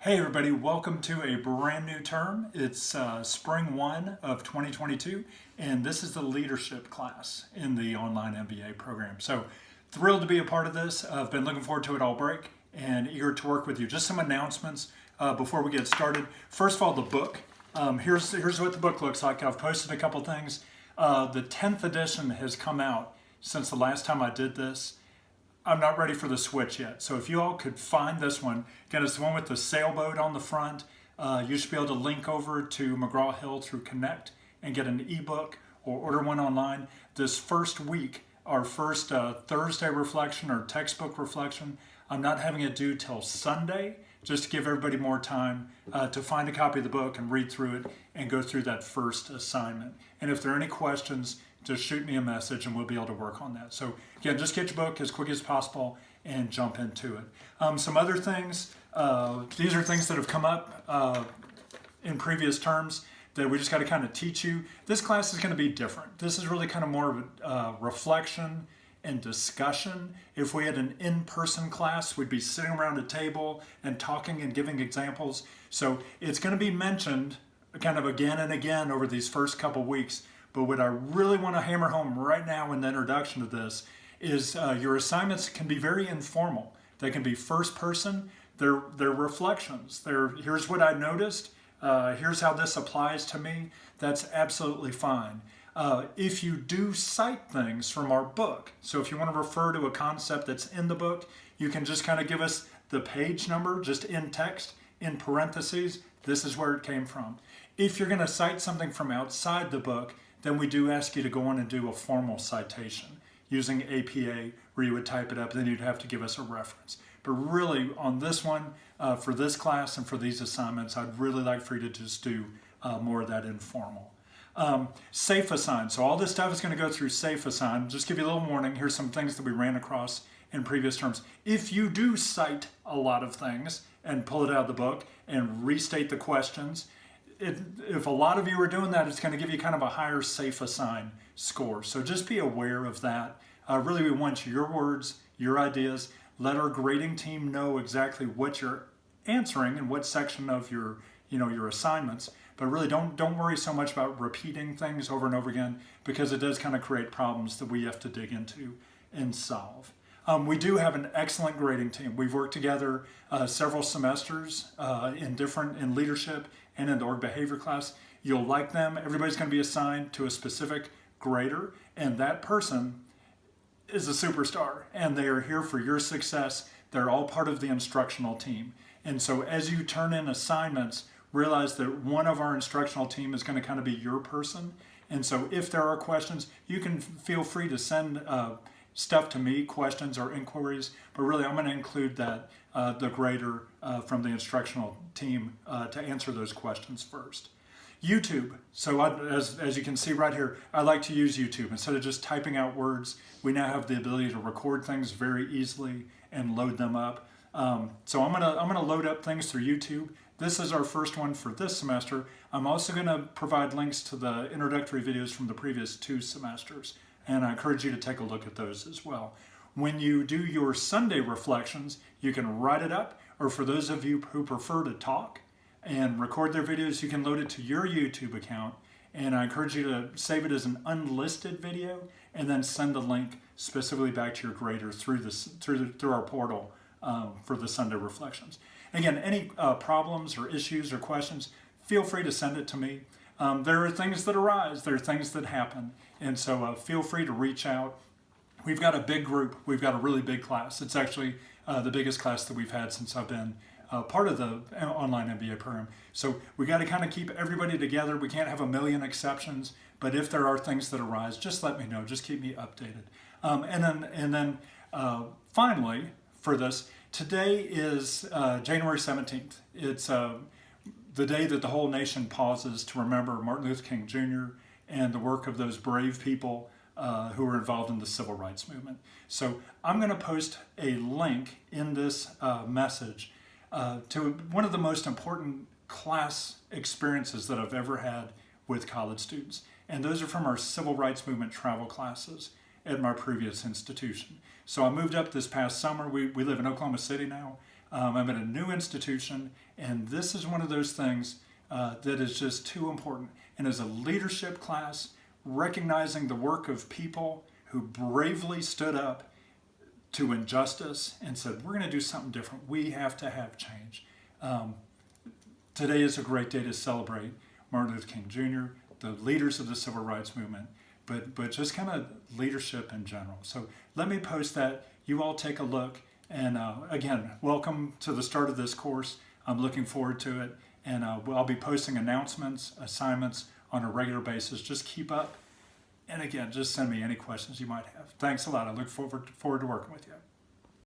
Hey everybody, welcome to a brand new term. It's spring 1 of 2022, and this is the leadership class in the online MBA program. So thrilled to be a part of this. I've been looking forward to it all break and eager to work with you. Just some announcements before we get started. First of all, the book. Here's what the book looks like. I've posted a couple things. The 10th edition has come out since the last time I did this. I'm not ready for the switch yet. So if you all could find this one, again, it's the one with the sailboat on the front. You should be able to link over to McGraw-Hill through Connect and get an ebook or order one online. This first week, our first Thursday reflection or textbook reflection, I'm not having it due till Sunday, just to give everybody more time to find a copy of the book and read through it and go through that first assignment. And if there are any questions, just shoot me a message and we'll be able to work on that. So again, just get your book as quick as possible and jump into it. Some other things, these are things that have come up in previous terms that we just got to kind of teach you. This class is going to be different. This is really kind of more of a reflection and discussion. If we had an in-person class, we'd be sitting around a table and talking and giving examples. So it's going to be mentioned kind of again and again over these first couple weeks. But what I really want to hammer home right now in the introduction to this is your assignments can be very informal. They can be first person. They're reflections. Here's what I noticed. Here's how this applies to me. That's absolutely fine. If you do cite things from our book, so if you want to refer to a concept that's in the book, you can just kind of give us the page number just in text, in parentheses. This is where it came from. If you're going to cite something from outside the book, then we do ask you to go on and do a formal citation using APA, where you would type it up, then you'd have to give us a reference. But really, on this one, for this class and for these assignments, I'd really like for you to just do more of that informal. Safeassign. So all this stuff is going to go through Safeassign. Just give you a little warning. Here's some things that we ran across in previous terms. If you do cite a lot of things and pull it out of the book and restate the questions, if a lot of you are doing that, it's going to give you kind of a higher Safeassign score. So just be aware of that. Really, we want your words, your ideas. Let our grading team know exactly what you're answering and what section of your assignments. But really, don't worry so much about repeating things over and over again, because it does kind of create problems that we have to dig into and solve. We do have an excellent grading team. We've worked together several semesters in leadership and in the org behavior class. You'll like them. Everybody's going to be assigned to a specific grader, and that person is a superstar, and they are here for your success. They're all part of the instructional team. And so as you turn in assignments, realize that one of our instructional team is going to kind of be your person. And so if there are questions, you can feel free to send stuff to me, questions or inquiries, but really I'm going to include that the grader from the instructional team to answer those questions first. YouTube. So as you can see right here, I like to use YouTube. Instead of just typing out words, we now have the ability to record things very easily and load them up. So I'm gonna load up things through YouTube. This is our first one for this semester. I'm also going to provide links to the introductory videos from the previous 2 semesters, and I encourage you to take a look at those as well. When you do your Sunday reflections, you can write it up, or for those of you who prefer to talk and record their videos, you can load it to your YouTube account, and I encourage you to save it as an unlisted video and then send the link specifically back to your grader through our portal for the Sunday reflections. Again, any problems or issues or questions, feel free to send it to me. There are things that arise, there are things that happen, and so feel free to reach out. We've got a big group, we've got a really big class. It's actually the biggest class that we've had since I've been part of the online MBA program. So we got to kind of keep everybody together. We can't have a million exceptions, but if there are things that arise, just let me know, just keep me updated. And then finally, for this, today is January 17th. It's the day that the whole nation pauses to remember Martin Luther King Jr. and the work of those brave people who were involved in the civil rights movement. So I'm going to post a link in this message to one of the most important class experiences that I've ever had with college students. And those are from our civil rights movement travel classes at my previous institution. So I moved up this past summer. We live in Oklahoma City now. I'm at a new institution, and this is one of those things that is just too important. And as a leadership class, recognizing the work of people who bravely stood up to injustice and said, we're going to do something different. We have to have change. Today is a great day to celebrate Martin Luther King Jr., the leaders of the civil rights movement, but just kind of leadership in general. So let me post that. You all take a look. And again, welcome to the start of this course. I'm looking forward to it. And I'll be posting announcements, assignments on a regular basis. Just keep up. And again, just send me any questions you might have. Thanks a lot. I look forward to working with you.